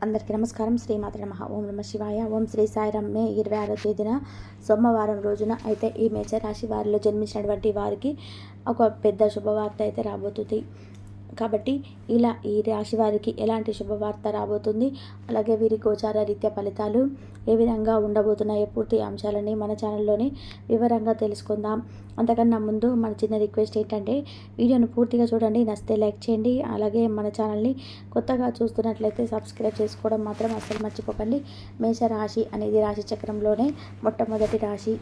అందరికీ నమస్కారం. శ్రీమాత నమః. ఓం నమ శివాయ. ఓం శ్రీ సాయిరామ్. మే 26వ తేదీన సోమవారం రోజున అయితే ఈ మేషరాశి వారిలో జన్మించినటువంటి వారికి ఒక పెద్ద శుభవార్త అయితే రాబోతుంది. కాబట్టి ఇలా ఈ రాశి వారికి ఎలాంటి శుభవార్త రాబోతుంది, అలాగే వీరి గోచార రీత్యా ఫలితాలు ఏ విధంగా ఉండబోతున్నాయో పూర్తి అంశాలని మన ఛానల్లోనే వివరంగా తెలుసుకుందాం. అంతకన్నా ముందు మన చిన్న రిక్వెస్ట్ ఏంటంటే వీడియోను పూర్తిగా చూడండి, నచ్చితే లైక్ చేయండి. అలాగే మన ఛానల్ని కొత్తగా చూస్తున్నట్లయితే సబ్స్క్రైబ్ చేసుకోవడం మాత్రం అస్సలు మర్చిపోకండి. మేషరాశి అనేది రాశి చక్రంలోనే మొట్టమొదటి రాశి.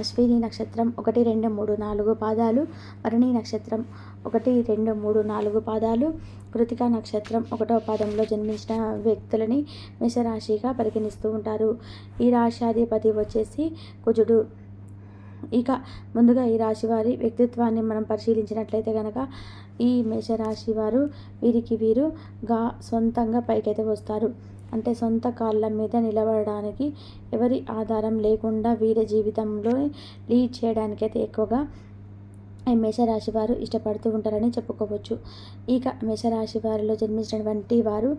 అశ్విని నక్షత్రం 1, 2, 3, 4 పాదాలు, భరణి నక్షత్రం 1, 2, 3, 4 పాదాలు, కృతికా నక్షత్రం 1వ పాదంలో జన్మించిన వ్యక్తులని మేషరాశిగా పరిగణిస్తూ ఉంటారు. ఈ రాశ్యాధిపతి వచ్చేసి కుజుడు. ఇక ముందుగా ఈ రాశి వారి వ్యక్తిత్వాన్ని మనం పరిశీలించినట్లయితే కనుక ఈ మేషరాశి వారు వీరుగా సొంతంగా పైకైతే వస్తారు. అంటే సొంత కాళ్ళ మీద నిలబడడానికి ఎవరి ఆధారం లేకుండా వీరి జీవితంలో లీడ్ చేయడానికైతే ఎక్కువగా ఈ మేషరాశి వారు ఇష్టపడుతూ ఉంటారని చెప్పుకోవచ్చు. ఇక మేషరాశి వారిలో జన్మించినటువంటి వారు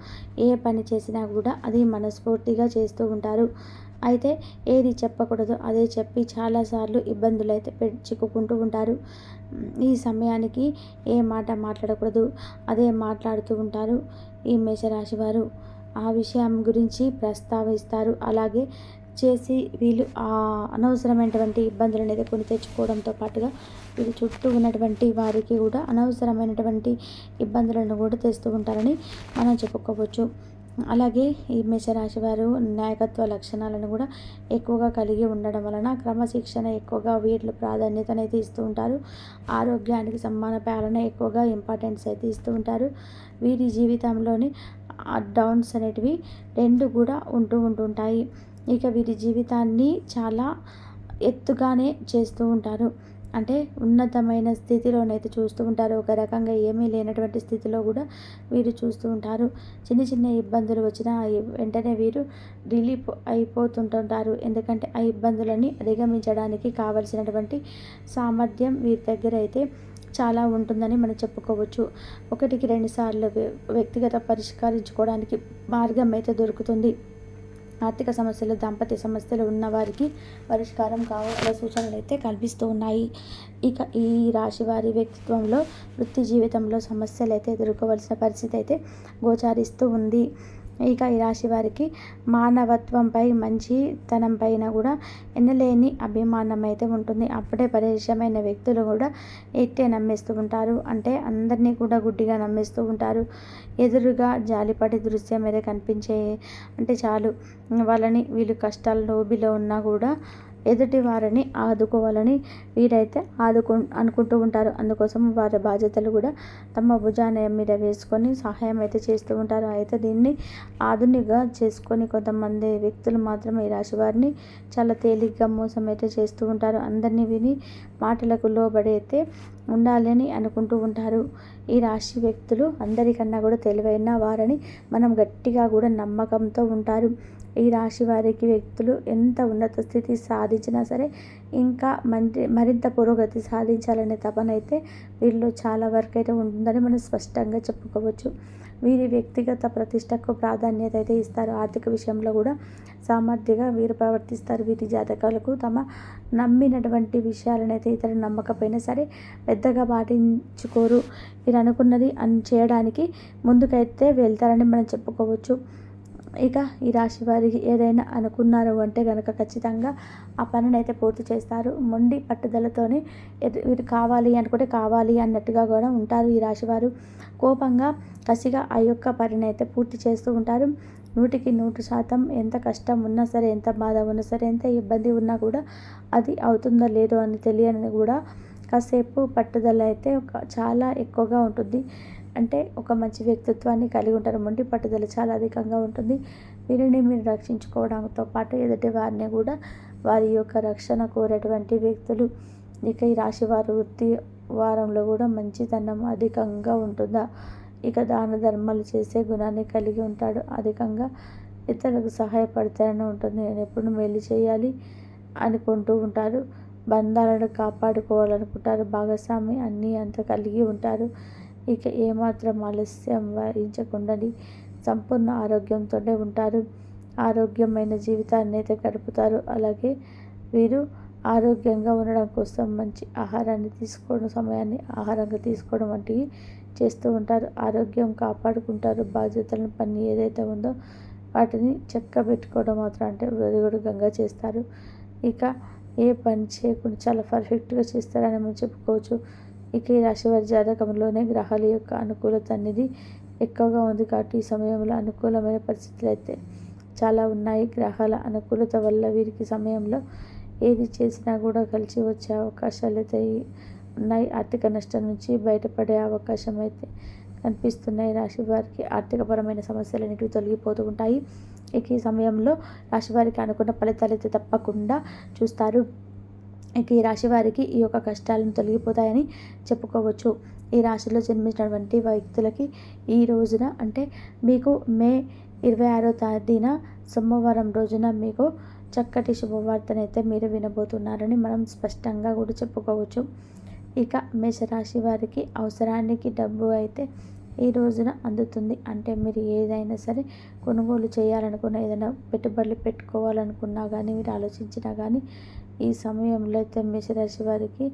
ఏ పని చేసినా కూడా అది మనస్ఫూర్తిగా చేస్తూ ఉంటారు. అయితే ఏది చెప్పకూడదో అదే చెప్పి చాలాసార్లు ఇబ్బందులు అయితే చిక్కుకుంటూ ఉంటారు. ఈ సమయానికి ఏ మాట మాట్లాడకూడదు అదే మాట్లాడుతూ ఉంటారు ఈ మేషరాశి వారు. ఆ విషయం గురించి ప్రస్తావిస్తారు. అలాగే చేసి వీళ్ళు అనవసరమైనటువంటి ఇబ్బందులు అనేది కొని తెచ్చుకోవడంతో పాటుగా వీళ్ళు చుట్టూ ఉన్నటువంటి వారికి కూడా అనవసరమైనటువంటి ఇబ్బందులను కూడా తెస్తూ ఉంటారని మనం చెప్పుకోవచ్చు. అలాగే ఈ మేషరాశి వారు నాయకత్వ లక్షణాలను కూడా ఎక్కువగా కలిగి ఉండడం వలన క్రమశిక్షణ ఎక్కువగా వీళ్ళు ప్రాధాన్యత అయితే ఇస్తూ ఉంటారు. ఆరోగ్యానికి సమాన పాలన ఎక్కువగా ఇంపార్టెన్స్ అయితే ఇస్తూ ఉంటారు. వీరి జీవితంలోని డౌన్స్ అనేటివి 2 కూడా ఉంటుంటాయి. ఇక వీరి జీవితాన్ని చాలా ఎత్తుగానే చేస్తూ ఉంటారు. అంటే ఉన్నతమైన స్థితిలోనైతే చూస్తూ ఉంటారు. ఒక రకంగా ఏమీ లేనటువంటి స్థితిలో కూడా వీరు చూస్తూ ఉంటారు. చిన్న చిన్న ఇబ్బందులు వచ్చినా వెంటనే వీరు రిలీఫ్ అయిపోతుంటారు. ఎందుకంటే ఆ ఇబ్బందులని అధిగమించడానికి కావలసినటువంటి సామర్థ్యం వీరి దగ్గర అయితే చాలా ఉంటుందని మనం చెప్పుకోవచ్చు. 1కి 2 సార్లు వ్యక్తిగత పరిష్కరించుకోవడానికి మార్గం అయితే దొరుకుతుంది. ఆర్థిక సమస్యలు, దాంపత్య సమస్యలు ఉన్నవారికి పరిష్కారం కావాల సూచనలు అయితే కల్పిస్తూ ఉన్నాయి. ఇక ఈ రాశి వారి వ్యక్తిత్వంలో వృత్తి జీవితంలో సమస్యలు అయితే ఎదుర్కోవాల్సిన పరిస్థితి అయితే గోచారిస్తూ ఉంది. ఇక ఈ రాశి వారికి మానవత్వంపై, మంచితనం పైన కూడా ఎన్నలేని అభిమానం అయితే ఉంటుంది. అప్పుడే పరిచయమైన వ్యక్తులు కూడా ఎట్టే నమ్మేస్తూ ఉంటారు. అంటే అందరినీ కూడా గుడ్డిగా నమ్మేస్తూ ఉంటారు. ఎదురుగా జాలిపడి దృశ్యం అయితే కనిపించే అంటే చాలు వాళ్ళని వీళ్ళు కష్టాల లోబిలో ఉన్నా కూడా ఎదుటి వారిని ఆదుకోవాలని వీరైతే అనుకుంటూ ఉంటారు. అందుకోసం వారి బాధ్యతలు కూడా తమ భుజాన మీద వేసుకొని సహాయం అయితే చేస్తూ ఉంటారు. అయితే దీన్ని ఆధునిగా చేసుకొని కొంతమంది వ్యక్తులు మాత్రం ఈ రాశి వారిని చాలా తేలిగ్గా మోసం అయితే చేస్తూ ఉంటారు. అందరినీ విని మాటలకు లోబడి అయితే ఉండాలని అనుకుంటూ ఉంటారు. ఈ రాశి వ్యక్తులు అందరికన్నా కూడా తెలివైన వారని మనం గట్టిగా కూడా నమ్మకంతో ఉంటారు. ఈ రాశి వారికి వ్యక్తులు ఎంత ఉన్నత స్థితి సాధించినా సరే ఇంకా మరింత పురోగతి సాధించాలనే తపన అయితే వీళ్ళు చాలా వరకు అయితే ఉంటుందని మనం స్పష్టంగా చెప్పుకోవచ్చు. వీరి వ్యక్తిగత ప్రతిష్టకు ప్రాధాన్యత అయితే ఇస్తారు. ఆర్థిక విషయంలో కూడా సామర్థ్యంగా వీరు ప్రవర్తిస్తారు. వీరి జాతకాలకు తమ నమ్మినటువంటి విషయాలనైతే ఇతరులు నమ్మకపోయినా సరే పెద్దగా పాటించుకోరు. వీరు అనుకున్నది చేయడానికి ముందుకైతే వెళ్తారని మనం చెప్పుకోవచ్చు. ఇక ఈ రాశి వారికి ఏదైనా అనుకున్నారు అంటే కనుక ఖచ్చితంగా ఆ పనిని అయితే పూర్తి చేస్తారు. మొండి పట్టుదలతోనే వీరు కావాలి అనుకుంటే కావాలి అన్నట్టుగా కూడా ఉంటారు. ఈ రాశి వారు కోపంగా కసిగా ఆ యొక్క పనిని అయితే పూర్తి చేస్తూ ఉంటారు. 100కి 100% ఎంత కష్టం ఉన్నా సరే, ఎంత బాధ ఉన్నా సరే, ఎంత ఇబ్బంది ఉన్నా కూడా అది అవుతుందో లేదో అని తెలియని కూడా కాసేపు పట్టుదల అయితే చాలా ఎక్కువగా ఉంటుంది. అంటే ఒక మంచి వ్యక్తిత్వాన్ని కలిగి ఉంటారు. మొండి పట్టుదల చాలా అధికంగా ఉంటుంది. వీరిని మీరు రక్షించుకోవడంతో పాటు ఎదుటి వారిని కూడా వారి యొక్క రక్షణ కోరేటువంటి వ్యక్తులు. ఇక ఈ రాశి వారు వృత్తి వారంలో కూడా మంచితనం అధికంగా ఉంటుందా. ఇక దాన ధర్మాలు చేసే గుణాన్ని కలిగి ఉంటాడు. అధికంగా ఇతరులకు సహాయపడతానని ఉంటుంది. నేను ఎప్పుడు మేలు చేయాలి అనుకుంటూ ఉంటారు. బంధాలను కాపాడుకోవాలనుకుంటారు. భాగస్వామి అన్నీ అంత కలిగి ఉంటారు. ఇక ఏమాత్రం ఆలస్యం వహించకుండా సంపూర్ణ ఆరోగ్యంతోనే ఉంటారు. ఆరోగ్యమైన జీవితాన్ని అయితే గడుపుతారు. అలాగే వీరు ఆరోగ్యంగా ఉండడం కోసం మంచి ఆహారాన్ని తీసుకోవడం, సమయాన్ని ఆహారంగా తీసుకోవడం వంటివి చేస్తూ ఉంటారు. ఆరోగ్యం కాపాడుకుంటారు. బాధ్యతలను పని ఏదైతే ఉందో వాటిని చక్కబెట్టుకోవడం మాత్రం అంటే ఒడిగొడుగంగా చేస్తారు. ఇక ఏ పని చేయకుండా చాలా పర్ఫెక్ట్గా చేస్తారని మనం చెప్పుకోవచ్చు. ఇక ఈ రాశి వారి జాతకంలోనే గ్రహాల యొక్క అనుకూలత అనేది ఎక్కువగా ఉంది కాబట్టి ఈ సమయంలో అనుకూలమైన పరిస్థితులు అయితే చాలా ఉన్నాయి. గ్రహాల అనుకూలత వల్ల వీరికి సమయంలో ఏది చేసినా కూడా కలిసి వచ్చే అవకాశాలు అయితే ఉన్నాయి. ఆర్థిక నష్టం నుంచి బయటపడే అవకాశం అయితే కనిపిస్తున్నాయి. రాశి వారికి ఆర్థికపరమైన సమస్యలు అనేటివి తొలగిపోతూ ఉంటాయి. ఇక ఈ సమయంలో రాశి వారికి అనుకున్న ఫలితాలు అయితే తప్పకుండా చూస్తారు. ఇక ఈ రాశి వారికి ఈ యొక్క కష్టాలను తొలగిపోతాయని చెప్పుకోవచ్చు. ఈ రాశిలో జన్మించినటువంటి వ్యక్తులకి ఈ రోజున అంటే మీకు మే 26వ తేదీన సోమవారం రోజున మీకు చక్కటి శుభవార్తనైతే మీరు వినబోతున్నారని మనం స్పష్టంగా కూడా చెప్పుకోవచ్చు. ఇక మేషరాశి వారికి అవసరానికి డబ్బు అయితే ఈ రోజున అందుతుంది. అంటే మీరు ఏదైనా సరే కొనుగోలు చేయాలనుకున్న, ఏదైనా పెట్టుబడులు పెట్టుకోవాలనుకున్నా కానీ, మీరు ఆలోచించినా కానీ ఈ సమయంలో అయితే మేషరాశి వారికి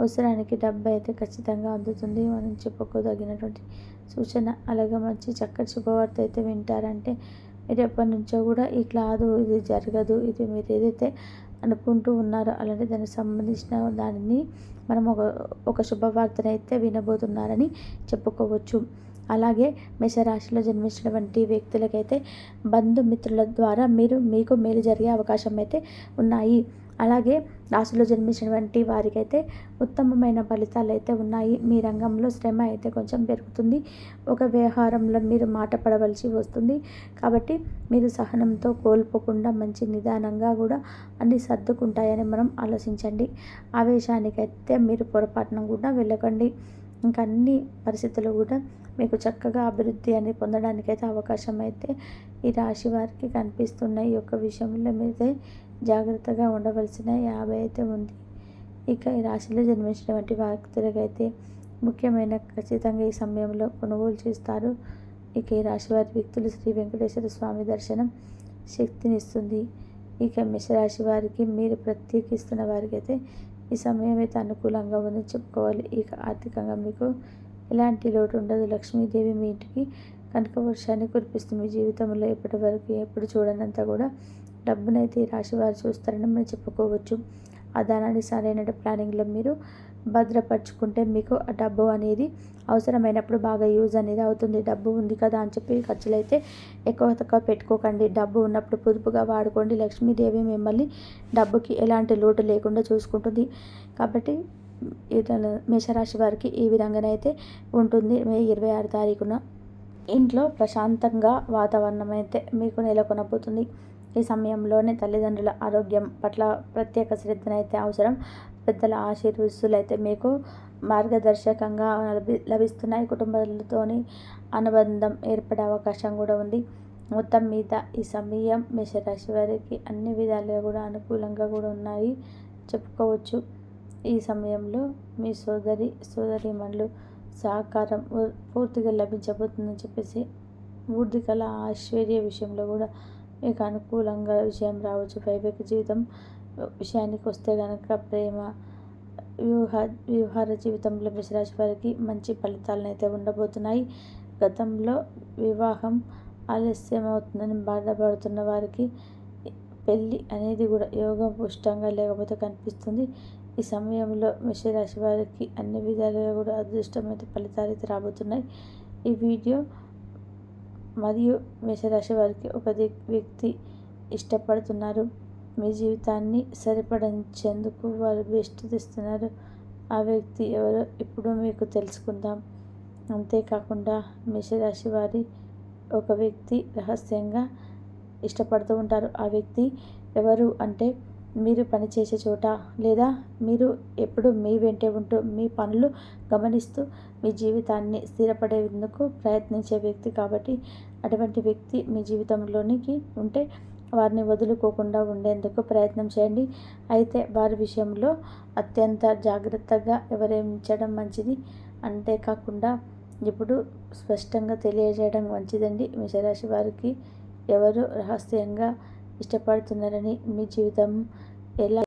అవసరానికి డబ్బు అయితే ఖచ్చితంగా అందుతుంది. మనం చెప్పుకోదగినటువంటి సూచన. అలాగే మంచి చక్కటి శుభవార్త అయితే వింటారంటే మీరు ఎప్పటి నుంచో కూడా ఈ కాదు, ఇది జరగదు, ఇది మీరు ఏదైతే అనుకుంటూ ఉన్నారో అలాంటి దానికి సంబంధించిన దానిని మనం ఒక శుభవార్తనైతే వినబోతున్నారని చెప్పుకోవచ్చు. అలాగే మేషరాశిలో జన్మించినటువంటి వ్యక్తులకైతే బంధుమిత్రుల ద్వారా మీకు మేలు జరిగే అవకాశం అయితే ఉన్నాయి. అలాగే రాశిలో జన్మించినటువంటి వారికైతే ఉత్తమమైన ఫలితాలు అయితే ఉన్నాయి. మీ రంగంలో శ్రమ అయితే కొంచెం పెరుగుతుంది. ఒక వ్యవహారంలో మీరు మాట పడవలసి వస్తుంది. కాబట్టి మీరు సహనంతో కోల్పోకుండా మంచి నిదానంగా కూడా అన్నీ సర్దుకుంటాయని మనం ఆలోచించండి. ఆవేశానికైతే మీరు పొరపాటున కూడా వెళ్ళకండి. ఇంకా అన్ని పరిస్థితులు కూడా మీకు చక్కగా అభివృద్ధి అని పొందడానికైతే అవకాశం అయితే ఈ రాశి వారికి కనిపిస్తున్నాయి. ఈ యొక్క విషయంలో మీరైతే జాగ్రత్తగా ఉండవలసిన 50 అయితే ఉంది. ఇక ఈ రాశిలో జన్మించినటువంటి వ్యక్తులకైతే ముఖ్యమైన ఖచ్చితంగా ఈ సమయంలో కొనుగోలు చేస్తారు. ఇక ఈ రాశి వారి వ్యక్తులు శ్రీ వెంకటేశ్వర స్వామి దర్శనం శక్తినిస్తుంది. ఇక మేషరాశి వారికి మీరు ప్రత్యేకిస్తున్న వారికైతే ఈ సమయం అయితే అనుకూలంగా ఉందని చెప్పుకోవాలి. ఇక ఆర్థికంగా మీకు ఎలాంటి లోటు ఉండదు. లక్ష్మీదేవి మీ ఇంటికి కనక వర్షాన్ని కురిపిస్తుంది. మీ జీవితంలో ఇప్పటి వరకు ఎప్పుడు చూడనంత కూడా డబ్బునైతే ఈ రాశి వారు చూస్తారని మనం చెప్పుకోవచ్చు. ఆ ధనాన్ని సరైన ప్లానింగ్లో మీరు భద్రపరుచుకుంటే మీకు ఆ డబ్బు అనేది అవసరమైనప్పుడు బాగా యూజ్ అనేది అవుతుంది. డబ్బు ఉంది కదా అని చెప్పి ఖర్చులు అయితే ఎక్కువ తక్కువ పెట్టుకోకండి. డబ్బు ఉన్నప్పుడు పొదుపుగా వాడుకోండి. లక్ష్మీదేవి మిమ్మల్ని డబ్బుకి ఎలాంటి లోటు లేకుండా చూసుకుంటుంది. కాబట్టి మేషరాశి వారికి ఈ విధంగానైతే ఉంటుంది. మే 26 తారీఖున ఇంట్లో ప్రశాంతంగా వాతావరణం అయితే మీకు నెలకొనబోతుంది. ఈ సమయంలోనే తల్లిదండ్రుల ఆరోగ్యం పట్ల ప్రత్యేక శ్రద్ధనైతే అవసరం. పెద్దల ఆశీర్వసులు అయితే మీకు మార్గదర్శకంగా లభిస్తున్నాయి. కుటుంబాలతోని అనుబంధం ఏర్పడే అవకాశం కూడా ఉంది. మొత్తం మీద ఈ సమయం మేషరాశి వారికి అన్ని విధాలుగా కూడా అనుకూలంగా కూడా ఉన్నాయి చెప్పుకోవచ్చు. ఈ సమయంలో మీ సోదరీమణులు సహకారం పూర్తిగా లభించబోతుందని చెప్పేసి ఊర్ధికల ఐశ్వర్య విషయంలో కూడా మీకు అనుకూలంగా విషయం రావచ్చు. వైవాహిక జీవితం విషయానికి వస్తే కనుక ప్రేమ వ్యవహార జీవితంలో మేషరాశి వారికి మంచి ఫలితాలను అయితే ఉండబోతున్నాయి. గతంలో వివాహం ఆలస్యం అవుతుందని బాధపడుతున్న వారికి పెళ్ళి అనేది కూడా యోగం పుష్టంగా లేకపోతే కనిపిస్తుంది. ఈ సమయంలో మేషరాశి వారికి అన్ని విధాలుగా కూడా అదృష్టమైన ఫలితాలు అయితే రాబోతున్నాయి. ఈ వీడియో మరియు మేషరాశి వారికి ఒక వ్యక్తి ఇష్టపడుతున్నారు. మీ జీవితాన్ని సరిపడించేందుకు వారు బెస్ట్ తెస్తున్నారు. ఆ వ్యక్తి ఎవరో ఇప్పుడు మీకు తెలుసుకుందాం. అంతేకాకుండా మేషరాశి వారి ఒక వ్యక్తి రహస్యంగా ఇష్టపడుతూ ఉంటారు. ఆ వ్యక్తి ఎవరు అంటే మీరు పనిచేసే చోట లేదా మీరు ఎప్పుడు మీ వెంటే ఉంటూ మీ పనులు గమనిస్తూ మీ జీవితాన్ని స్థిరపడేందుకు ప్రయత్నించే వ్యక్తి. కాబట్టి అటువంటి వ్యక్తి మీ జీవితంలోనికి ఉంటే వారిని వదులుకోకుండా ఉండేందుకు ప్రయత్నం చేయండి. అయితే వారి విషయంలో అత్యంత జాగ్రత్తగా వ్యవహరించడం మంచిది. అంతేకాకుండా ఇప్పుడు స్పష్టంగా తెలియజేయడం మంచిదండి. మేషరాశి వారికి ఎవరు రహస్యంగా ఇష్టపడుతున్నారని, మీ జీవితం ఎలా